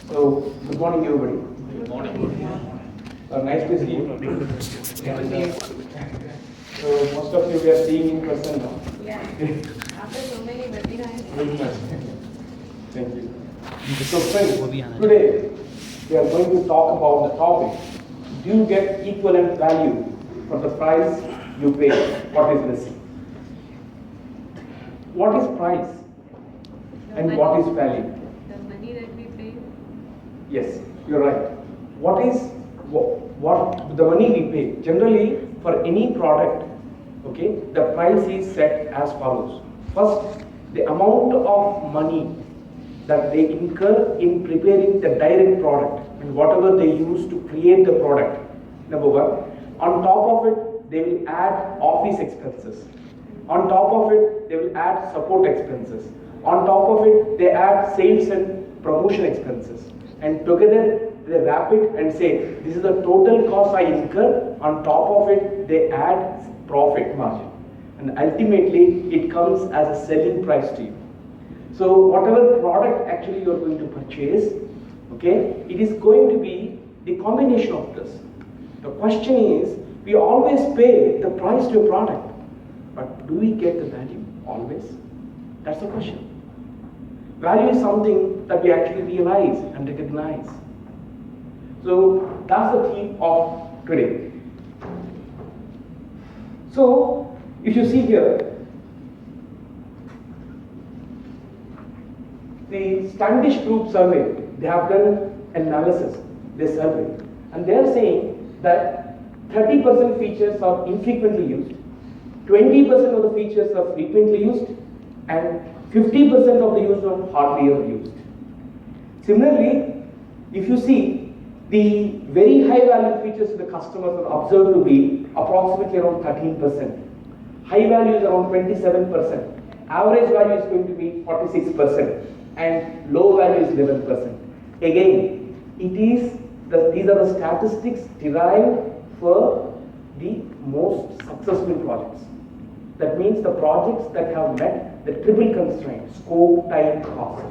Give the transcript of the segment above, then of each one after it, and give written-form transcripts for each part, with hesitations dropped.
So, good morning, everybody. Good morning. Nice to see you. So, most of you we are seeing in person now. Yeah. After so many webinars. Very much. Thank you. So, friends, today we are going to talk about the topic: do you get equivalent value for the price you pay? What is missing? What is price? And what is value? The money that we pay. Yes, you're right. What the money we pay? Generally, for any product, okay, the price is set as follows. First, the amount of money that they incur in preparing the direct product and whatever they use to create the product. Number one. On top of it, they will add office expenses. On top of it, they will add support expenses. On top of it, they add sales and promotion expenses. And together, they wrap it and say, this is the total cost I incur. On top of it, they add profit margin. And ultimately, it comes as a selling price to you. So whatever product actually you are going to purchase, okay, it is going to be the combination of this. The question is, we always pay the price to a product, but do we get the value always? That's the question. Value is something that we actually realize and recognize. So that's the theme of today. So if you see here, the Standish group survey, they have done analysis, they survey, and they are saying that 30% features are infrequently used, 20% of the features are frequently used, and 50% of the use are hardly ever used. Similarly, if you see, the very high value features to the customers are observed to be approximately around 13%. High value is around 27%. Average value is going to be 46%. And low value is 11%. Again, these are the statistics derived for the most successful projects. That means the projects that have met the triple constraint: scope, time, cost.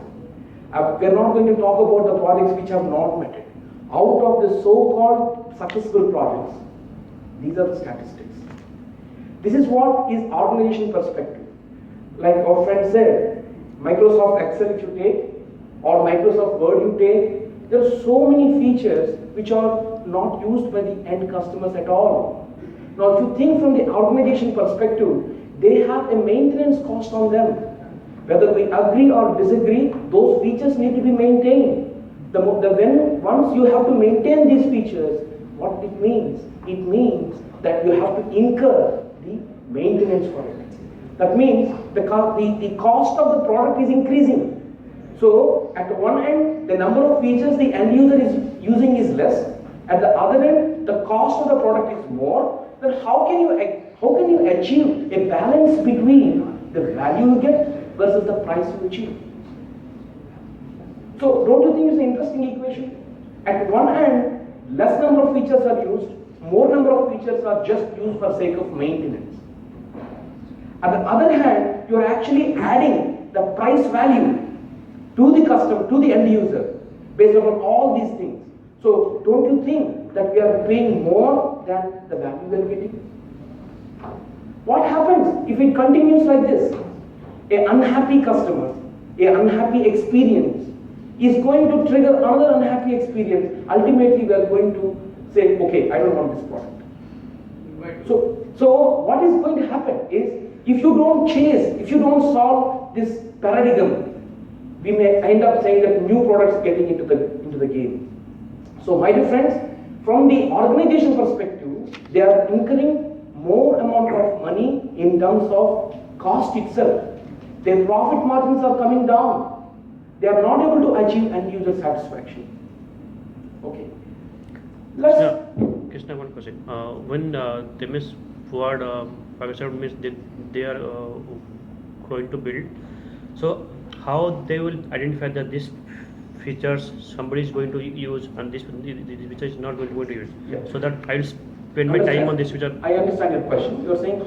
We are not going to talk about the projects which have not met it. Out of the so-called successful projects, these are the statistics. This is what is organization perspective. Like our friend said, Microsoft Excel if you take, or Microsoft Word you take, there are so many features which are not used by the end customers at all. Now if you think from the organization perspective, they have a maintenance cost on them. Whether we agree or disagree, those features need to be maintained. Once you have to maintain these features, what it means? It means that you have to incur the maintenance for it. That means the cost of the product is increasing. So at one end, the number of features the end user is using is less. At the other end, the cost of the product is more. Then how can you achieve a balance between the value you get versus the price you achieve? So don't you think it's an interesting equation? At one hand, less number of features are used, more number of features are just used for sake of maintenance. At the other hand, you are actually adding the price value to the customer, to the end user, based upon all these things. So don't you think that we are paying more than the value we are getting? What happens if it continues like this? An unhappy customer, an unhappy experience is going to trigger another unhappy experience. Ultimately, we are going to say, okay, I don't want this product. Right. So what is going to happen is, if you don't solve this paradigm, we may end up saying that new products getting into the game. So my dear friends, from the organization perspective, they are incurring more amount of money in terms of cost itself. Their profit margins are coming down. They are not able to achieve end user satisfaction. Okay. Krishna, one question. When they miss forward, Microsoft means they are going to build. So how they will identify that these features somebody is going to use and this feature is not going to use? Yeah. So that I will spend my time on this feature. I understand your question. You are saying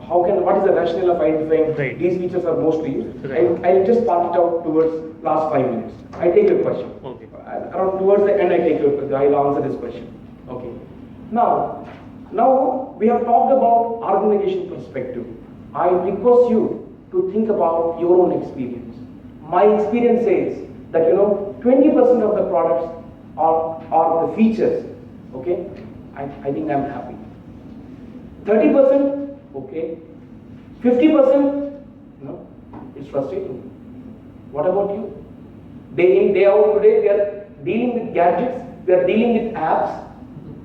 what is the rationale of identifying these features are mostly used? Right. I'll just part it out towards last 5 minutes. I take your question. Okay. Around towards the end, I'll answer this question. Okay. Now we have talked about organization perspective. I request you to think about your own experience. My experience says that 20% of the products are the features. Okay, I think I'm happy. 30%, okay. 50%, no, it's frustrating. What about you? Day in, day out, today we are dealing with gadgets, we are dealing with apps.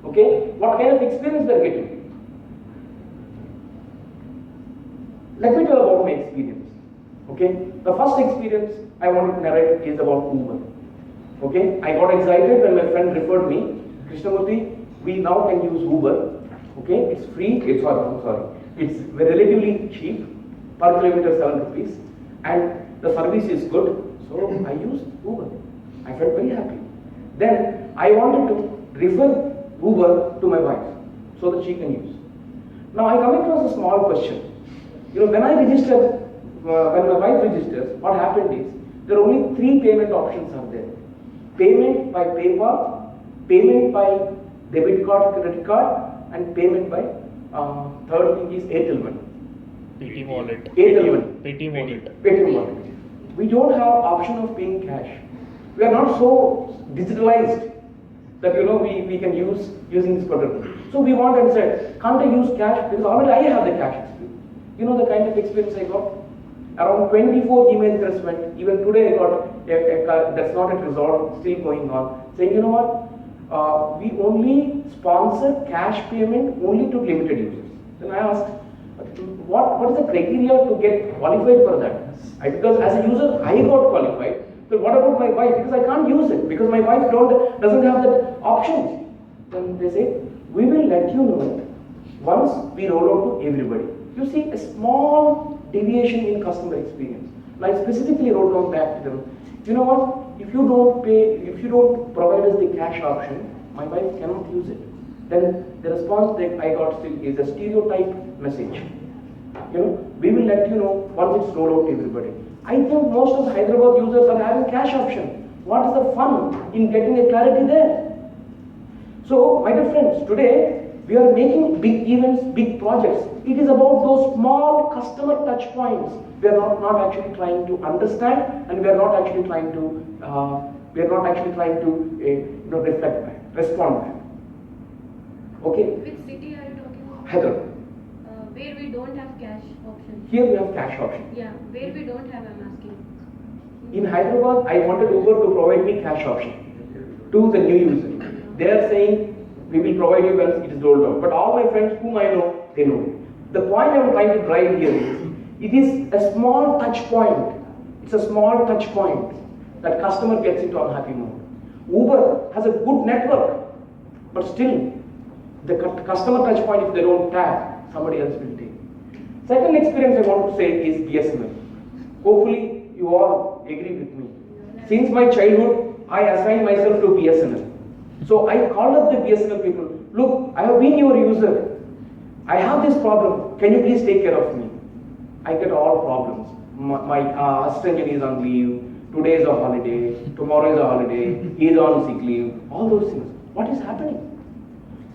Okay, what kind of experience we are getting? Let me tell about my experience. Okay, the first experience I want to narrate is about Uber. Okay, I got excited when my friend referred me, Krishnamurthy, we now can use Uber. Okay, it's free, it's relatively cheap, per kilometer 7 rupees, and the service is good, so I used Uber. I felt very happy. Then I wanted to refer Uber to my wife so that she can use. Now I come across a small question. When I registered, when my wife registers, what happened is there are only 3 payment options are there. Payment by PayPal, payment by debit card, credit card, and payment by third thing is Airtel Money. Paytm wallet. Airtel Money. Paytm wallet. Paytm wallet. We don't have option of paying cash. We are not so digitalized that we can use using this product. So we want and said, can't I use cash? Because already I have the cash experience. The kind of experience I got? Around 24 email threads went. Even today I got that's not yet resolved, still going on, saying, we only sponsor cash payment only to limited users. Then I asked, what is the criteria to get qualified for that? Because as a user, I got qualified. So what about my wife? Because I can't use it, because my wife doesn't have that option. Then they say, we will let you know once we roll out to everybody. You see a small deviation in customer experience. And I specifically wrote down back to them, you know what? If you don't provide us the cash option, my wife cannot use it. Then the response that I got still is a stereotype message. We will let you know once it's rolled out to everybody. I think most of the Hyderabad users are having cash option. What is the fun in getting a clarity there? So, my dear friends, today we are making big events, big projects. It is about those small customer touch points. We are not actually trying to understand, and we are not actually trying to reflect back, respond back. Okay. Which city are you talking about? Hyderabad. Where we don't have cash option. Here we have cash option. Yeah, where we don't have, I'm asking. In Hyderabad, I wanted Uber to provide me cash option to the new user. They are saying, we will provide you once it is rolled out. But all my friends whom I know, they know it. The point I am trying to drive here is, it is a small touch point. It's a small touch point that customer gets into unhappy mode. Uber has a good network, but still, the customer touch point, if they don't tag, somebody else will take. Second experience I want to say is BSNL. Hopefully, you all agree with me. Since my childhood, I assigned myself to BSNL. So I called up the BSNL people. Look, I have been your user. I have this problem. Can you please take care of me? I get all problems. My assistant is on leave. Today is a holiday. Tomorrow is a holiday. He is on sick leave. All those things. What is happening?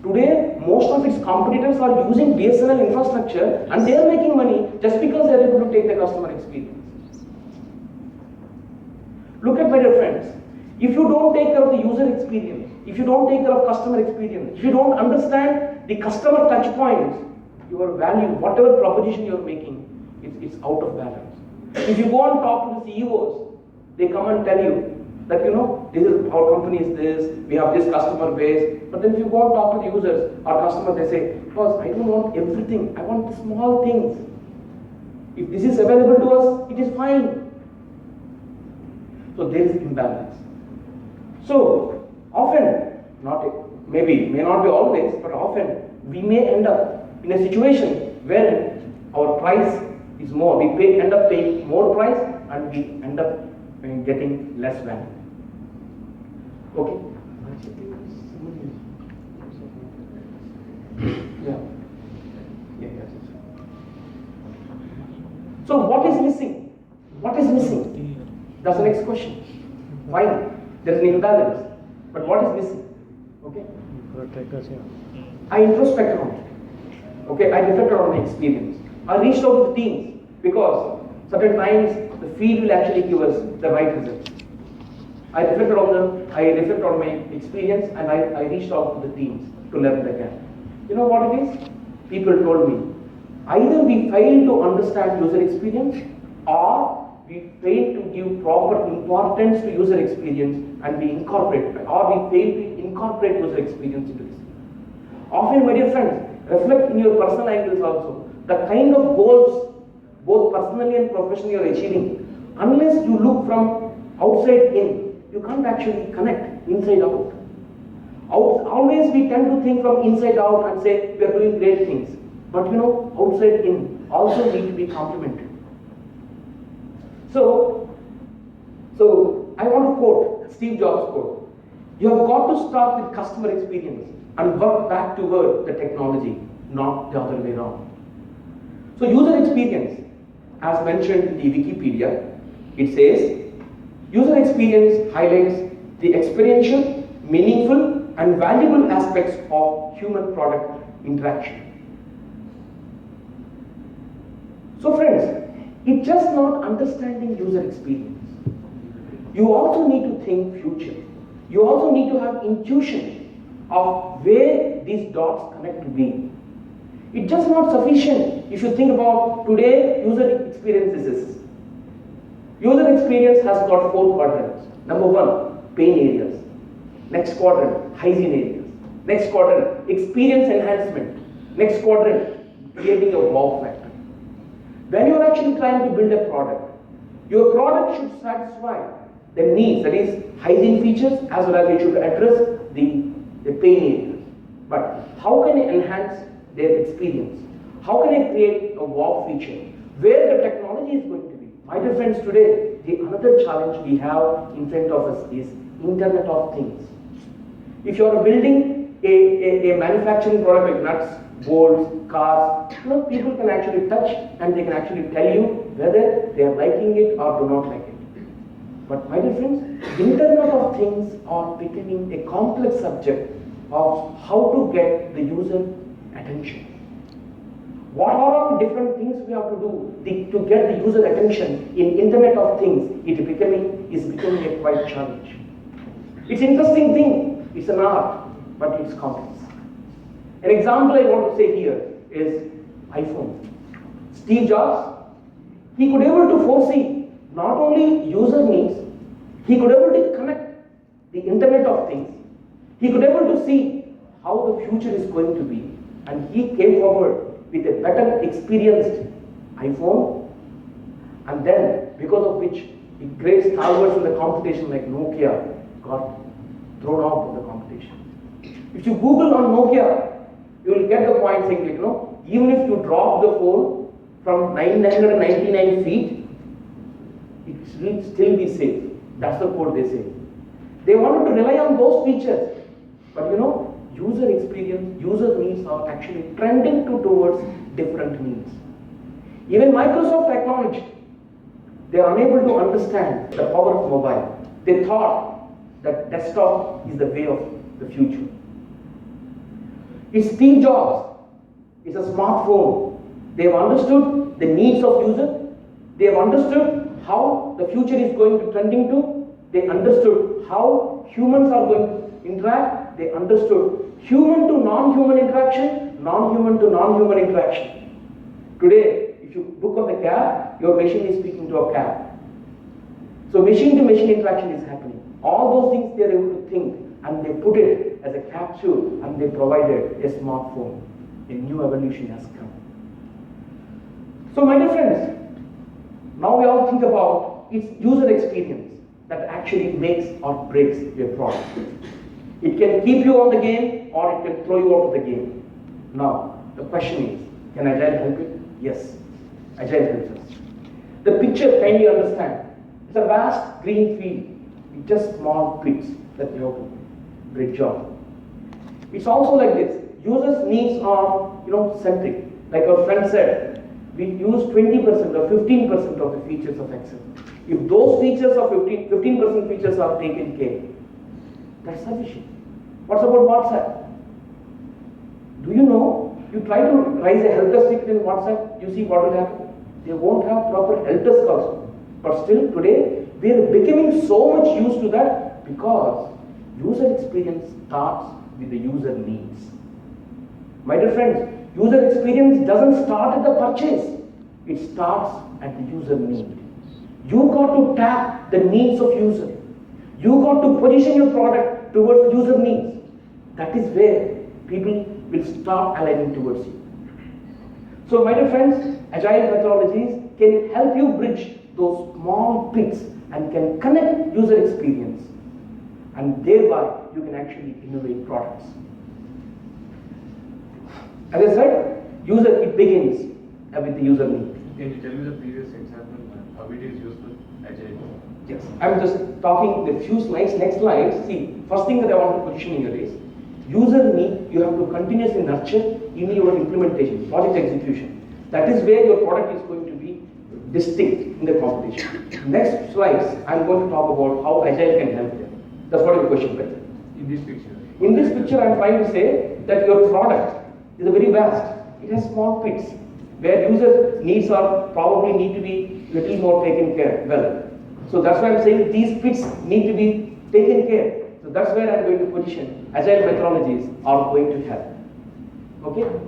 Today, most of its competitors are using BSNL infrastructure and they are making money just because they are able to take the customer experience. Look at my dear friends. If you don't take care of the user experience, if you don't take care of customer experience, if you don't understand the customer touch points, your value, whatever proposition you are making, it's out of balance. If you go and talk to the CEOs, they come and tell you that this is our company is this, we have this customer base. But then if you go and talk to the users or customer, they say, boss, I don't want everything, I want the small things. If this is available to us, it is fine. So there is imbalance. So often, may not be always, but often we may end up in a situation where our price is more. We end up paying more price and we end up getting less value. Okay? Yeah. So what is missing? What is missing? That's the next question. Why? There is an imbalance. But what is missing? Okay. Trackers, yeah. I introspected on it. Okay, I reflected on my experience. I reached out to the teams because certain times the field will actually give us the right results. I reflected on my experience, and I reached out to the teams to learn the gap. You know what it is? People told me, either we fail to understand user experience, or we fail to give proper importance to user experience and we incorporate, or we fail to incorporate user experience into this. Often, my dear friends, reflect in your personal angles also. The kind of goals, both personally and professionally, you are achieving. Unless you look from outside in, you can't actually connect inside out. Always we tend to think from inside out and say we are doing great things. But you know, outside in also need to be complemented. So I want to quote Steve Jobs' quote. You have got to start with customer experience and work back toward the technology, not the other way around. So user experience, as mentioned in the Wikipedia, it says, user experience highlights the experiential, meaningful, and valuable aspects of human-product interaction. So friends, it's just not understanding user experience. You also need to think future. You also need to have intuition of where these dots connect to be. It's just not sufficient if you think about today user experience is this. User experience has got 4 quadrants. Number 1, pain areas. Next quadrant, hygiene areas. Next quadrant, experience enhancement. Next quadrant, creating a wow factor. When you are actually trying to build a product, your product should satisfy the needs, that is hygiene features, as well as it should address the pain areas. But how can I enhance their experience? How can I create a wow feature? Where the technology is going to be? My dear friends, today, another challenge we have in front of us is Internet of Things. If you are building a manufacturing product like nuts, bolts, cars, people can actually touch and they can actually tell you whether they are liking it or do not like it. But my dear friends, Internet of Things are becoming a complex subject of how to get the user attention. What are all the different things we have to do to get the user attention in Internet of Things? Is becoming a quite challenge. It's an interesting thing, it's an art, but it's complex. An example I want to say here is iPhone. Steve Jobs, he could able to foresee not only user needs, he could able to connect the Internet of Things, he could able to see how the future is going to be, and he came forward with a better experienced iPhone, and then because of which the great stalwarts in the competition like Nokia got thrown out of the competition. If you Google on Nokia, you will get the point saying, even if you drop the phone from 999 feet, it will still be safe. That's the quote they say. They wanted to rely on those features, but user experience, user needs are actually trending towards different needs. Even Microsoft acknowledged they are unable to understand the power of mobile. They thought that desktop is the way of the future. It's Steve Jobs. It's a smartphone. They have understood the needs of user. They have understood how the future is going to trending to. They understood how humans are going to interact. They understood human to non-human interaction, non-human to non-human interaction. Today, if you look on the cab, your machine is speaking to a cab. So machine to machine interaction is happening. All those things they are able to think, and they put it as a capsule, and they provided a smartphone. A new evolution has come. So my dear friends, now we all think about its user experience that actually makes or breaks your product. It can keep you on the game, or it can throw you out of the game. Now, the question is, can Agile help it? Yes, Agile helps us. The picture, kindly understand, it's a vast green field with just small pits that we have to bridge on. It's also like this. Users' needs are, centric. Like our friend said, we use 20% or 15% of the features of Excel. If those features of 15% features are taken care, That's sufficient. What's about WhatsApp? Do you know, you try to raise a help desk ticket in WhatsApp, you see what will happen? They won't have proper help desk also. But still today, we are becoming so much used to that because user experience starts with the user needs. My dear friends, user experience doesn't start at the purchase. It starts at the user need. You got to tap the needs of user. You got to position your product towards user needs. That is where people will start aligning towards you. So my dear friends, agile methodologies can help you bridge those small pits and can connect user experience, and thereby you can actually innovate products. As I said, it begins with the user need. Can you tell me the previous example, how it is useful, agile? Yes, I'm just talking the few slides, next slide. See, first thing that I want to position here is, user need, you have to continuously nurture in your implementation, project execution. That is where your product is going to be distinct in the competition. Next slides, I'm going to talk about how agile can help them. That's what your question is. In this picture? In this picture, I'm trying to say that your product is a very vast. It has small pits where user needs are probably need to be little more taken care well. So that's why I'm saying these pits need to be taken care. So that's where I'm going to position agile methodologies are going to help. Okay?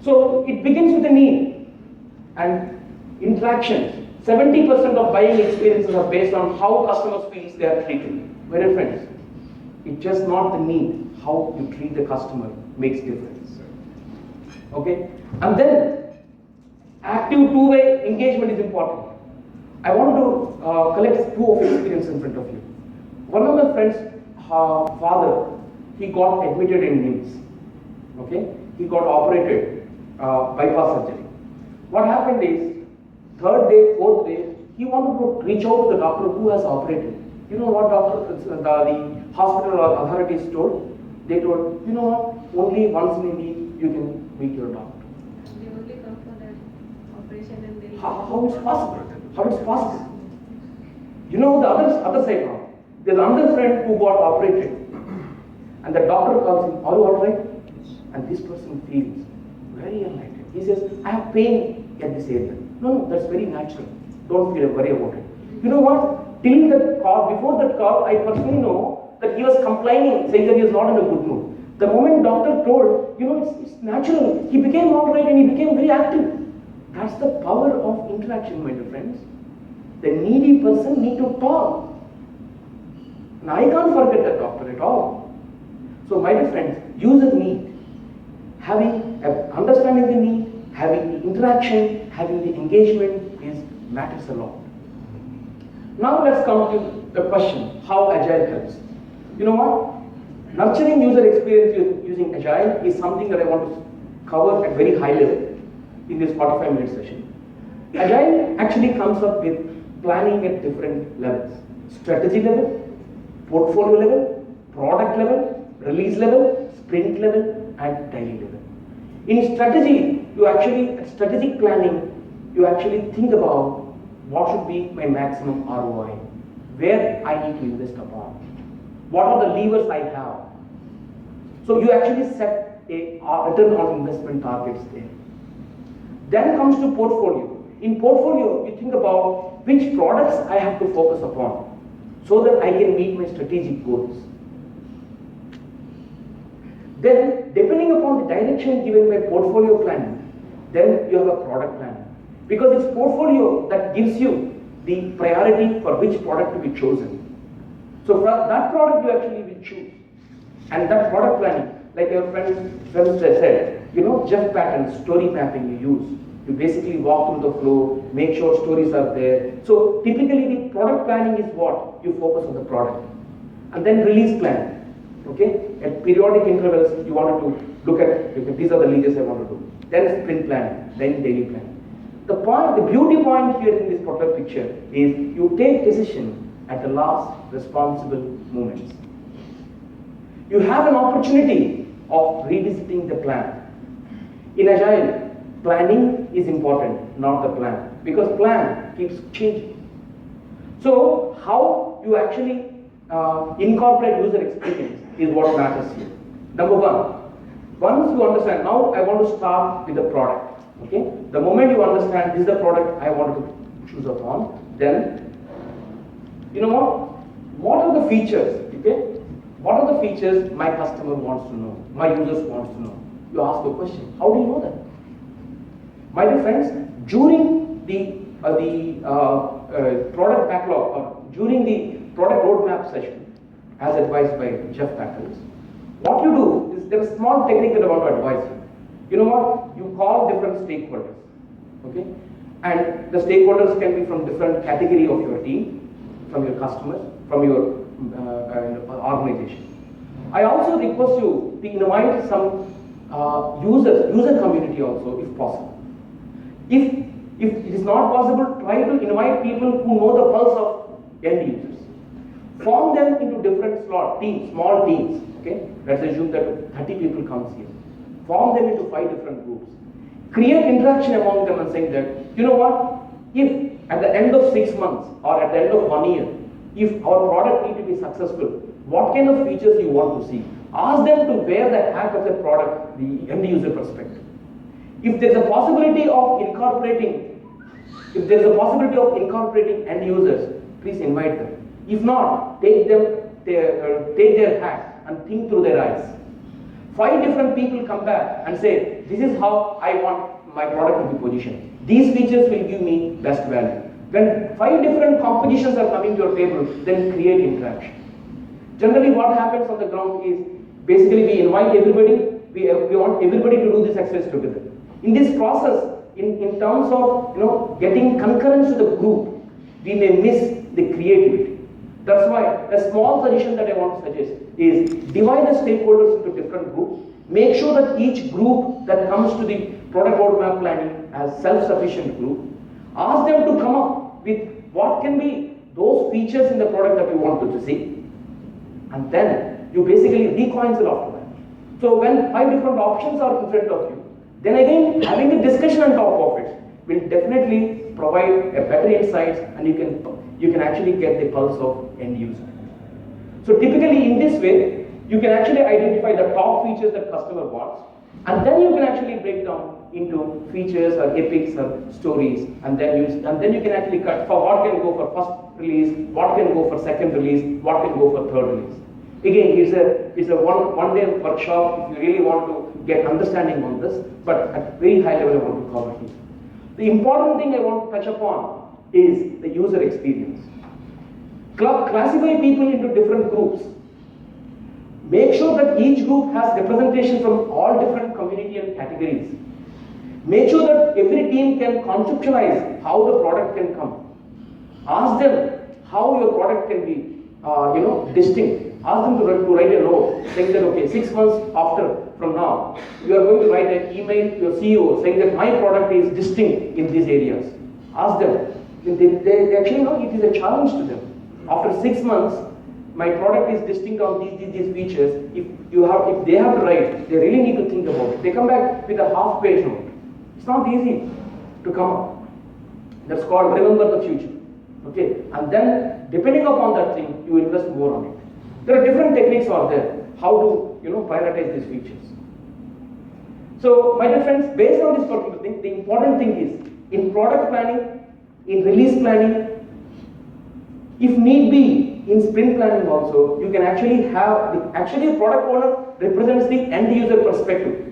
So it begins with the need and interaction. 70% of buying experiences are based on how customers feel they are treated. My dear friends, it's just not the need, how you treat the customer makes difference. Okay? And then active two-way engagement is important. I want to collect two of experience in front of you. One of my friends' father, he got admitted in NIMS. Okay? He got operated, bypass surgery. What happened is, third day, fourth day, he wanted to reach out to the doctor who has operated. You know what the hospital or authorities told? They told, you know what, only once in a week you can meet your doctor. They only come for that operation and they... How it's possible? How it's possible? You know the other side now. There's another friend who got operated, and the doctor calls him, are you alright? And this person feels very enlightened. He says, I have pain at this area. No, that's very natural. Don't feel worry about it. You know what? Till that call, before that call, I personally know that he was complaining, saying that he was not in a good mood. The moment doctor told, you know, it's natural. He became alright and he became very active. That's the power of interaction, my dear friends. The needy person need to talk. And I can't forget that doctor at all. So my dear friends, user need, understanding the need, having the interaction, having the engagement matters a lot. Now let's come to the question, how agile helps. You know what? Nurturing user experience using agile is something that I want to cover at very high level in this 45-minute session. Agile actually comes up with planning at different levels. Strategy level, portfolio level, product level, release level, sprint level, and daily level. In strategy, at strategic planning, you actually think about what should be my maximum ROI, where I need to invest upon, what are the levers I have. So you actually set a return on investment targets there. Then comes to portfolio. In portfolio, you think about which products I have to focus upon so that I can meet my strategic goals. Then, depending upon the direction given by portfolio planning, then you have a product plan. Because it's portfolio that gives you the priority for which product to be chosen. So for that product you actually will choose. And that product planning, like your friend said, you know, Jeff Patton's story mapping you use. You basically walk through the flow, make sure stories are there. So typically the product planning is what? You focus on the product. And then release planning. Okay? At periodic intervals you wanted to look at, okay, these are the releases I want to do. Then sprint planning, then daily planning. The beauty point here in this particular picture is you take decision at the last responsible moments. You have an opportunity of revisiting the plan. In Agile, planning is important, not the plan, because plan keeps changing. So how you actually incorporate user experience is what matters here. Number one, once you understand, now I want to start with the product. Okay, the moment you understand this is the product I want to choose upon, then you know what are the features? Okay, what are the features my customer wants to know, my users wants to know? You ask a question. How do you know that? My dear friends, during the product backlog or during the product roadmap session, as advised by Jeff Packers, what you do is there's a small technique that I want to advise you. You know what? You call different stakeholders, okay? And the stakeholders can be from different category of your team, from your customers, from your organization. I also request you to invite some user community also, if possible. If it is not possible, try to invite people who know the pulse of end users. Form them into different teams, small teams. Okay, let's assume that 30 people comes here. Form them into 5 different groups. Create interaction among them and saying that, you know what, if at the end of 6 months or at the end of 1 year, if our product need to be successful, what kind of features you want to see? Ask them to wear the hat of the product, the end user perspective. If there's a possibility of incorporating end users, please invite them. If not, take their hat and think through their eyes. 5 different people come back and say, this is how I want my product to be positioned. These features will give me best value. When 5 different compositions are coming to your table, then create interaction. Generally what happens on the ground is, basically we invite everybody, we want everybody to do this exercise together. In this process, in terms of getting concurrence to the group, we may miss the creativity. That's why a small suggestion that I want to suggest is divide the stakeholders into different groups. Make sure that each group that comes to the product roadmap planning as self-sufficient group, ask them to come up with what can be those features in the product that you want to see, and then you basically reconcile after that. So when 5 different options are in front of you, then again having a discussion on top of it will definitely provide a better insights, and you can actually get the pulse of end user. So typically in this way, you can actually identify the top features that customer wants, and then you can actually break down into features or epics or stories, and then you can actually cut for what can go for first release, what can go for second release, what can go for third release. Again, it's a one-day workshop if you really want to get understanding on this, but at very high level I want to cover here. The important thing I want to touch upon is the user experience. Classify people into different groups. Make sure that each group has representation from all different community and categories. Make sure that every team can conceptualize how the product can come. Ask them how your product can be distinct. Ask them to write a note saying that, okay, 6 months from now, you are going to write an email to your CEO saying that my product is distinct in these areas. Ask them. They actually know it is a challenge to them. After 6 months, my product is distinct on these features. If they have to write, they really need to think about it. They come back with a half-page note. It's not easy to come up. That's called remember the future. Okay, and then depending upon that thing, you invest more on it. There are different techniques out there how to prioritize these features. So my dear friends, based on this particular thing, the important thing is in product planning, in release planning, if need be, in sprint planning also, you can actually have a product owner represents the end user perspective,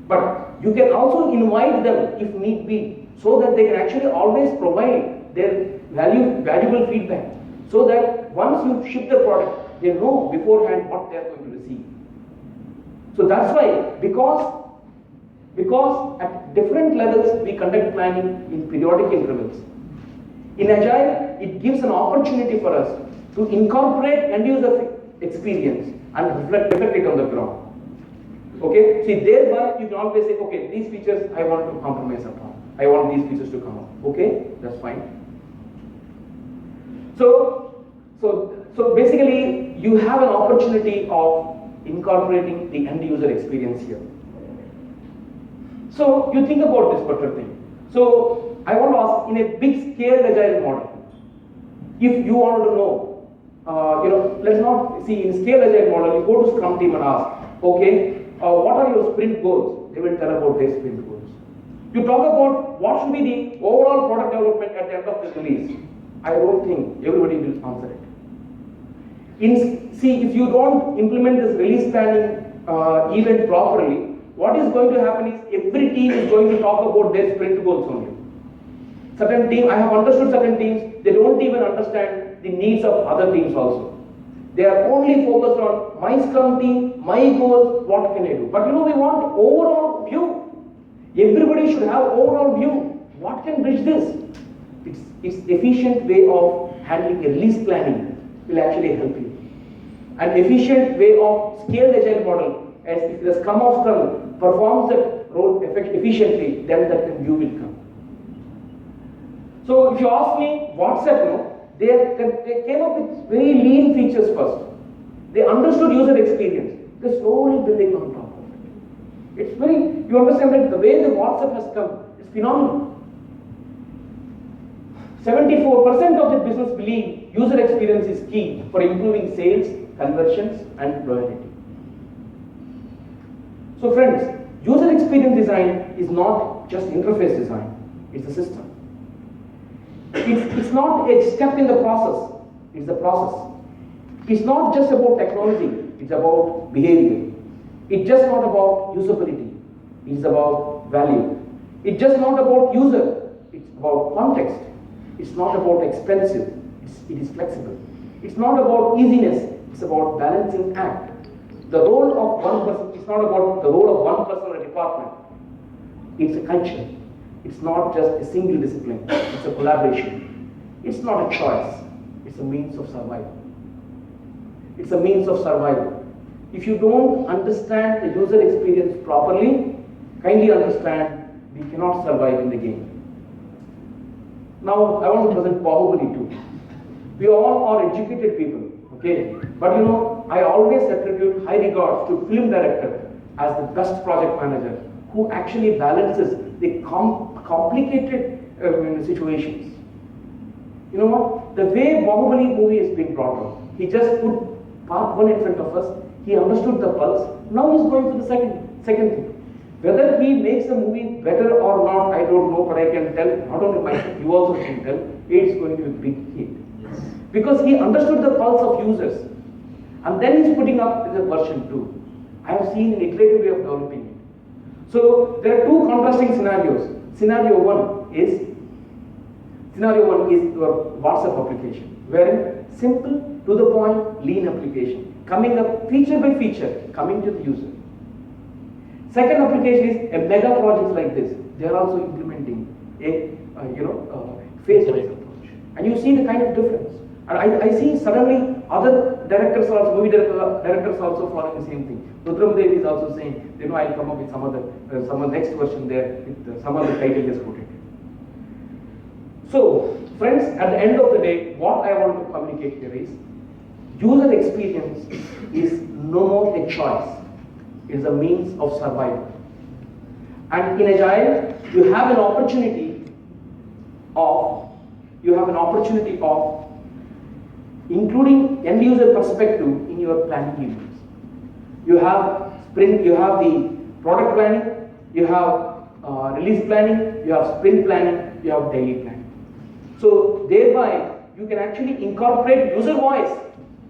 but you can also invite them if need be, so that they can actually always provide their valuable feedback, so that once you ship the product, they know beforehand what they are going to receive. So that's why, because at different levels we conduct planning in periodic intervals. In agile, it gives an opportunity for us to incorporate end user experience and reflect it on the ground. Okay, see, thereby you can always say, okay, these features I want to compromise upon. I want these features to come up. Okay, that's fine. So basically, you have an opportunity of incorporating the end user experience here. So you think about this particular thing. So I want to ask, in a big scale agile model, if you want to know let's not see in scale agile model, you go to Scrum team and ask, okay, what are your sprint goals? They will tell about their sprint goals. You talk about what should be the overall product development at the end of the release. I don't think everybody will answer it. See, if you don't implement this release planning event properly, what is going to happen is every team is going to talk about their sprint goals only. Certain team, I have understood certain teams, they don't even understand the needs of other teams also. They are only focused on my Scrum team, my goals, what can I do? But we want overall view. Everybody should have overall view. What can bridge this? It's efficient way of handling a release planning will actually help you. An efficient way of scaled agile model, as if the Scrum of Scrum performs that role efficiently, then that view will come. So if you ask me, WhatsApp, they came up with very lean features first. They understood user experience. They're slowly building on top of it. It's very, you understand that the way the WhatsApp has come is phenomenal. 74% of the business believe user experience is key for improving sales, conversions, and loyalty. So friends, user experience design is not just interface design, it's a system. It's not a step in the process, it's the process. It's not just about technology, it's about behavior. It's just not about usability, it's about value. It's just not about user, it's about context. It's not about expensive, it is flexible. It's not about easiness, it's about balancing act. The role of one person, it's not about the role of one person or a department. It's a culture. It's not just a single discipline, it's a collaboration. It's not a choice, it's a means of survival. It's a means of survival. If you don't understand the user experience properly, kindly understand we cannot survive in the game. Now, I want to present Bahubali too. We all are educated people, okay? But I always attribute high regards to film director as the best project manager who actually balances the complicated situations. You know what? The way Bahubali movie is being brought up, he just put part one in front of us, he understood the pulse, now he's going for the second thing. Whether he makes the movie better or not, I don't know, but I can tell, not only myself, you also can tell, it's going to be a big hit. Yes. Because he understood the pulse of users. And then he's putting up the version 2. I have seen an iterative way of developing it. So there are two contrasting scenarios. Scenario one is your WhatsApp application, wherein simple, to the point, lean application, coming up feature by feature, coming to the user. Second application is a mega project like this. They are also implementing a phase-wise approach, and you see the kind of difference. And I see suddenly other directors also, movie directors also following the same thing. Rudram Dev is also saying, I'll come up with some next version there with some other title he has put it. So, friends, at the end of the day, what I want to communicate here is user experience is no more a choice. It is a means of survival. And in Agile, you have an opportunity of including end user perspective in your planning units. You have sprint, you have the product planning, you have release planning, you have sprint planning, you have daily planning. So thereby, you can actually incorporate user voice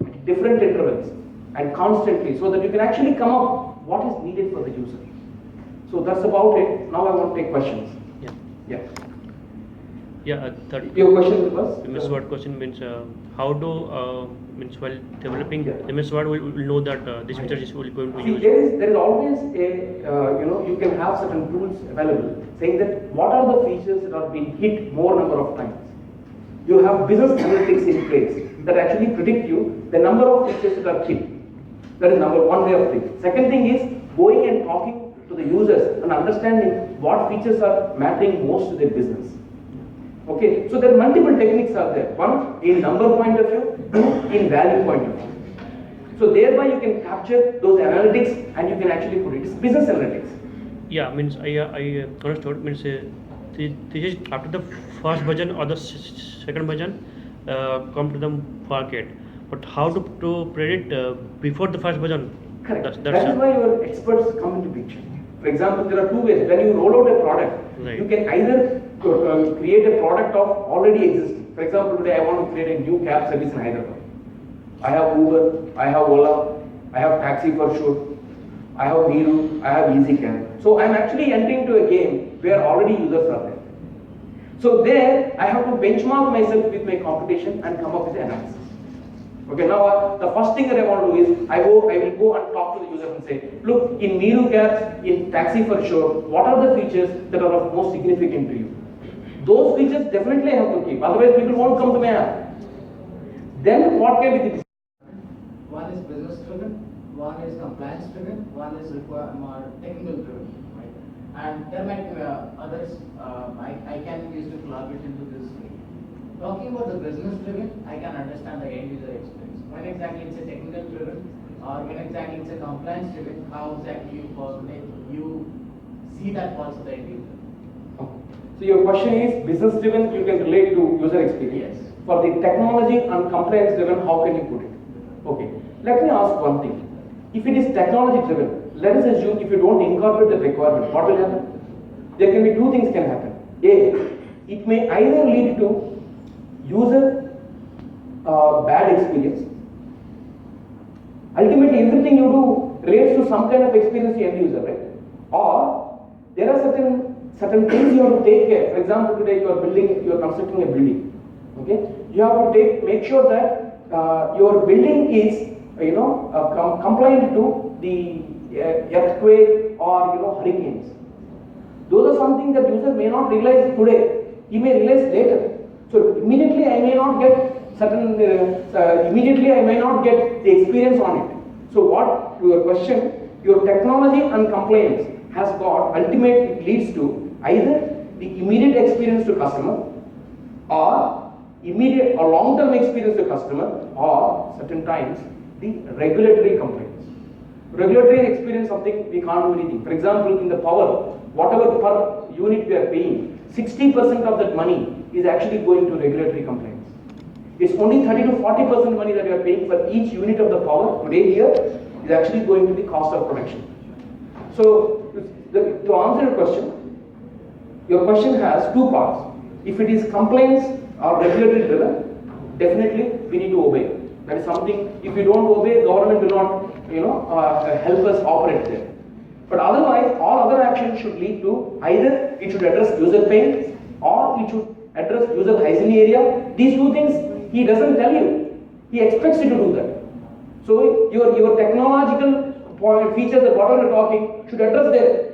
at different intervals and constantly, so that you can actually come up what is needed for the user. So that's about it. Now I want to take questions. Your question was? MS Word question means how do means while developing MS Word will know that this feature is going to use. There is always a you can have certain tools available saying that what are the features that are being hit more number of times. You have business analytics in place that actually predict you the number of features that are hit. That is one way of thing. Second thing is going and talking to the users and understanding what features are mattering most to their business. Okay, so there are multiple techniques are there. One, in number point of view, two, in value point of view. So thereby you can capture those analytics and you can actually put it. It's business analytics. Yeah, means I understood. Means this is after the first version or the second version come to the market. But how to predict before the first version? Correct. That's That is why your experts come into picture. For example, there are two ways. When you roll out a product, Right. you can either create a product of already existing. For example, today I want to create a new cab service in Hyderabad. I have Uber, I have Ola, I have Taxi for sure, I have Meru, I have EasyCab. So I'm actually entering into a game where already users are there. So there, I have to benchmark myself with my competition and come up with an analysis. Okay, now the first thing that I want to do is I will go and talk to the user and say, look, in Meru cabs, in Taxi for sure, what are the features that are of most significant to you? Those features definitely I have to keep, otherwise people won't come to my app. Then what can be the One is business driven, one is compliance driven, one is more technical driven, right? And there might be others I can use to collaborate into this way. Talking about the business driven, I can understand the end user experience. When exactly it's a technical driven, or when exactly it's a compliance driven, how exactly you see that parts of the end user. So your question is business driven, you can relate to user experience. Yes. For the technology and compliance driven, how can you put it? Okay, let me ask one thing. If it is technology driven, let us assume if you don't incorporate the requirement, what will happen? There can be two things can happen. A, it may either lead to user bad experience. Ultimately, everything you do relates to some kind of experience to end user, right? Or there are certain things you have to take care. For example, today you are constructing a building. Okay, you have to make sure that your building is compliant to the earthquake or hurricanes. Those are something that user may not realize today. He may realize later. So immediately I may not get immediately I may not get the experience on it. So what your question, your technology and compliance has got ultimately it leads to either the immediate experience to customer or immediate or long-term experience to customer or certain times the regulatory compliance. Regulatory experience something we can't do anything. For example, in the power, whatever per unit we are paying, 60% of that money is actually going to regulatory compliance. It's only 30 to 40% money that we are paying for each unit of the power today here is actually going to the cost of production. So to answer your question has two parts. If it is compliance or regulatory driven, definitely we need to obey. That is something, if we don't obey, government will not help us operate there. But otherwise, all other actions should lead to either it should address user pain or it should address user hygiene area. These two things he doesn't tell you. He expects you to do that. So your technological features that whatever you're talking should address there.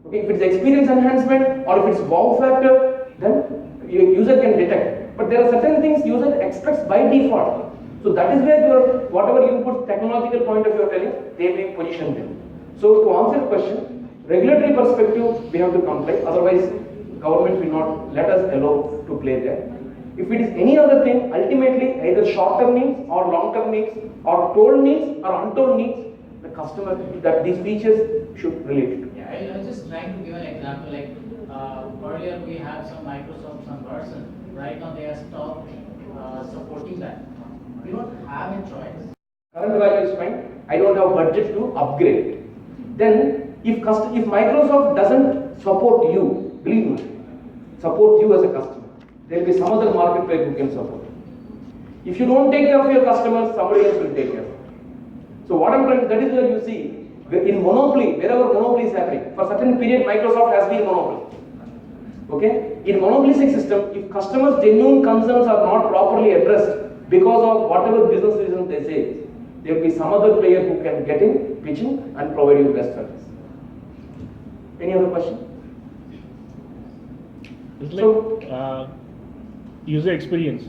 Okay, if it's experience enhancement or if it's wow factor, then your user can detect. But there are certain things user expects by default. So that is where your whatever input technological point of view are telling, they may position them. So to answer the question, regulatory perspective we have to comply, otherwise government will not let us allow to play there. If it is any other thing, ultimately either short-term needs or long-term needs or told needs or untold needs, the customer that these features should relate to. Yeah, I was just trying to give an example. Like earlier we had some Microsoft, some person. Right now they are stopped supporting that. We don't have a choice. Current value is fine. I don't have budget to upgrade. Then if Microsoft doesn't support you, believe me, support you as a customer, there will be some other marketplace who can support you. If you don't take care of your customers, somebody else will take care of it. So what I'm trying, that is where you see, in monopoly, wherever monopoly is happening, for a certain period Microsoft has been monopoly. Okay? In monopolistic system, if customers' genuine concerns are not properly addressed because of whatever business reasons they say, there will be some other player who can get in, pitch in and provide you best service. Any other question? It's like user experience.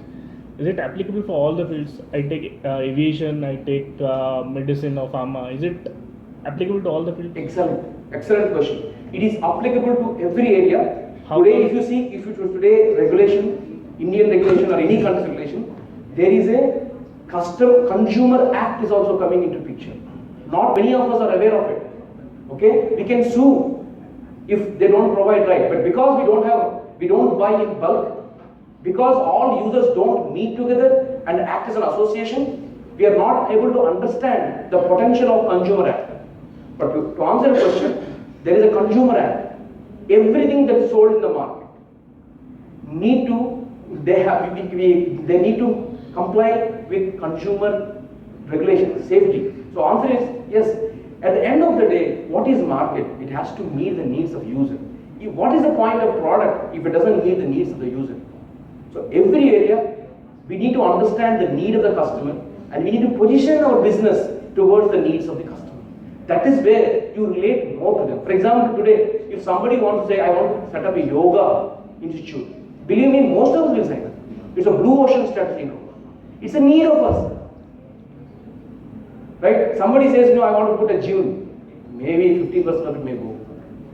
Is it applicable for all the fields? I take aviation, I take medicine or pharma. Is it applicable to all the fields? Excellent question. It is applicable to every area. How today, come? if you today regulation, Indian regulation or any country regulation, there is a Consumer Act is also coming into picture. Not many of us are aware of it. Okay, we can sue if they don't provide right, but because we don't buy in bulk, Because all users don't meet together and act as an association, we are not able to understand the potential of consumer app. But to answer your question, there is a consumer app. Everything that is sold in the market need to, they need to comply with consumer regulations, safety. So answer is yes. At the end of the day, what is market? It has to meet the needs of user. What is the point of product if it doesn't meet the needs of the user? So every area, we need to understand the need of the customer and we need to position our business towards the needs of the customer. That is where you relate more to them. For example, today, if somebody wants to say, I want to set up a yoga institute, believe me, most of us will sign up. It's a blue ocean strategy now. It's a need of us. Right? Somebody says, no, I want to put a gym. Maybe 50% of it may go.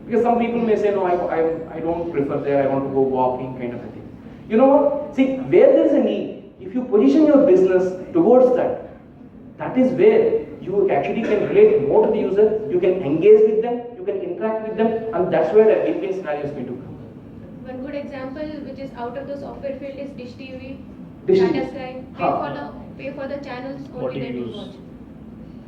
Because some people may say, no, I don't prefer there, I want to go walking, kind of a thing. You know what? See, where there is a need, if you position your business towards that, that is where you actually can relate more to the user, you can engage with them, you can interact with them, and that's where a win-win scenario is going to come. One good example which is out of the software field is Dish TV. Dish Tata TV. Sky. Pay for the channels What only do that you you use? watch.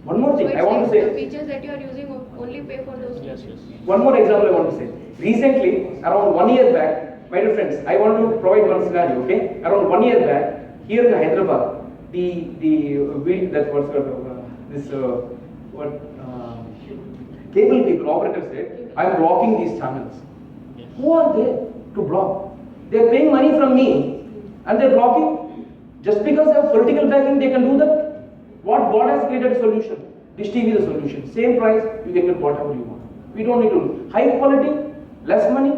One more So thing it's I want to like the say. features that you are using only pay for those. Yes. One more example I want to say. Recently, around 1 year back, my dear friends, I want to provide one scenario, okay? Around 1 year back, here in Hyderabad, cable people, operators said, I am blocking these channels. Yes. Who are they to block? They are paying money from me and they are blocking. Just because they have political backing, they can do that. What God has created a solution. Dish TV is a solution. Same price, you can get whatever you want. We don't need to. High quality, less money,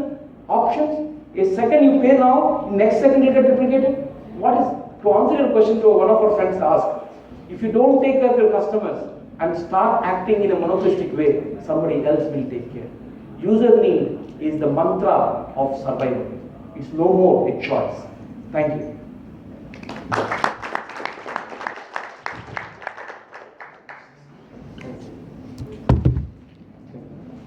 options. A second you pay now, next second you get duplicated. What is? To answer your question, to one of our friends asked, if you don't take care of your customers and start acting in a monopolistic way, somebody else will take care. User need is the mantra of survival. It's no more a choice. Thank you.